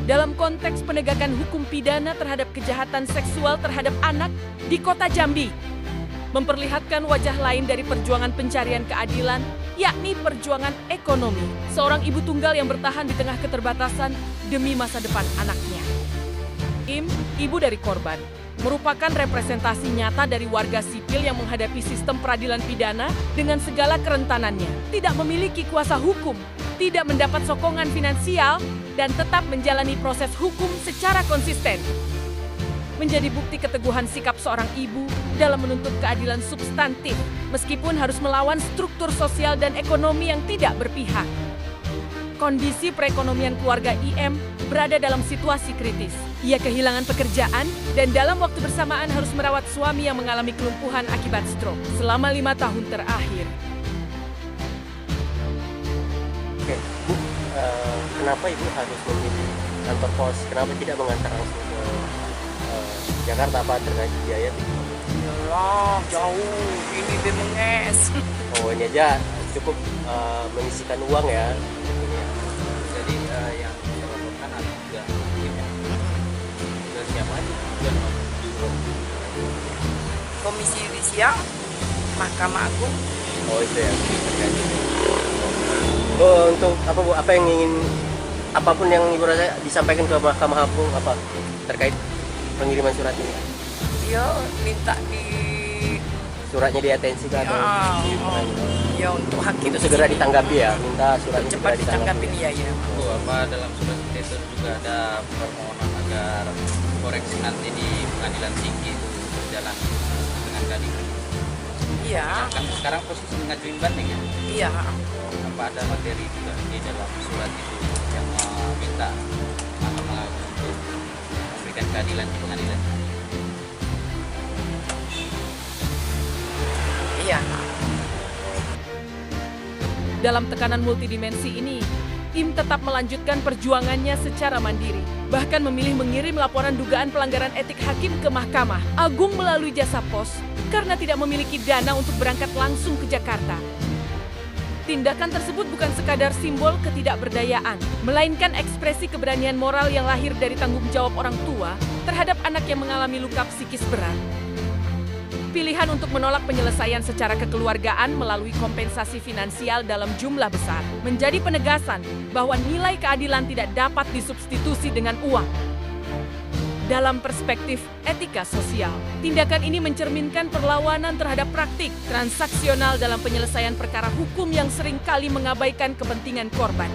dalam konteks penegakan hukum pidana terhadap kejahatan seksual terhadap anak di Kota Jambi. Memperlihatkan wajah lain dari perjuangan pencarian keadilan, yakni perjuangan ekonomi. Seorang ibu tunggal yang bertahan di tengah keterbatasan demi masa depan anaknya. Im, ibu dari korban, merupakan representasi nyata dari warga sipil yang menghadapi sistem peradilan pidana dengan segala kerentanannya. Tidak memiliki kuasa hukum, tidak mendapat sokongan finansial, dan tetap menjalani proses hukum secara konsisten. Menjadi bukti keteguhan sikap seorang ibu dalam menuntut keadilan substantif, meskipun harus melawan struktur sosial dan ekonomi yang tidak berpihak. Kondisi perekonomian keluarga IM berada dalam situasi kritis. Ia kehilangan pekerjaan dan dalam waktu bersamaan harus merawat suami yang mengalami kelumpuhan akibat stroke selama 5 tahun terakhir. Oke, Bu, kenapa Ibu harus memilih kantor pos? Kenapa tidak mengantar langsung ke Jakarta, apa terkait biaya? Yalah, jauh. Ini Bemenges. Oh, ini aja cukup menyisikan uang ya. Jadi yang kita lakukan ada juga tim ya. Dari siapa aja tujuan Komisi Yudisial, Mahkamah Agung. Oh, itu ya. Oh, untuk apa Bu? Apa yang ingin, apapun yang Ibu rasa disampaikan ke Mahkamah Agung apa terkait pengiriman surat ini? Dia minta di Suratnya diatensi ke atau ya untuk hakim untuk segera ditanggapi ya, minta suratnya cepat segera ditanggapi. ditanggapi ya. apa dalam surat itu juga ada permohonan agar koreksi nanti di pengadilan tinggi itu berjalan dengan keadilan. Iya, Kan sekarang posisi mengajuin banding ya. iya. Apa ada materi juga di dalam surat itu yang meminta Mahkamah Agung untuk memberikan keadilan di pengadilan? Iya. Dalam tekanan multidimensi ini, Im tetap melanjutkan perjuangannya secara mandiri. Bahkan memilih mengirim laporan dugaan pelanggaran etik hakim ke Mahkamah Agung melalui jasa pos karena tidak memiliki dana untuk berangkat langsung ke Jakarta. Tindakan tersebut bukan sekadar simbol ketidakberdayaan, melainkan ekspresi keberanian moral yang lahir dari tanggung jawab orang tua terhadap anak yang mengalami luka psikis berat. Pilihan untuk menolak penyelesaian secara kekeluargaan melalui kompensasi finansial dalam jumlah besar menjadi penegasan bahwa nilai keadilan tidak dapat disubstitusi dengan uang. Dalam perspektif etika sosial, tindakan ini mencerminkan perlawanan terhadap praktik transaksional dalam penyelesaian perkara hukum yang seringkali mengabaikan kepentingan korban.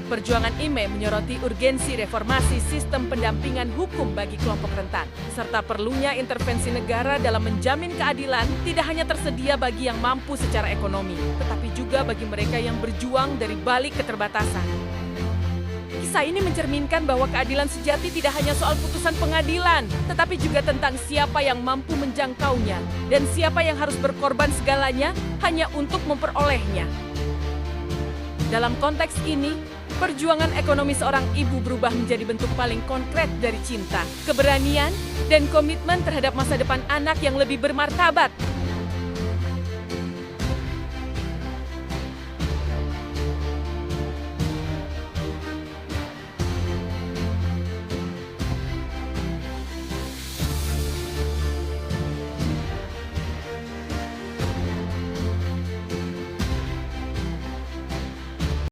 Perjuangan IME menyoroti urgensi reformasi sistem pendampingan hukum bagi kelompok rentan, serta perlunya intervensi negara dalam menjamin keadilan tidak hanya tersedia bagi yang mampu secara ekonomi, tetapi juga bagi mereka yang berjuang dari balik keterbatasan. Kisah ini mencerminkan bahwa keadilan sejati tidak hanya soal putusan pengadilan, tetapi juga tentang siapa yang mampu menjangkaunya dan siapa yang harus berkorban segalanya hanya untuk memperolehnya. Dalam konteks ini, perjuangan ekonomi seorang ibu berubah menjadi bentuk paling konkret dari cinta, keberanian, dan komitmen terhadap masa depan anak yang lebih bermartabat.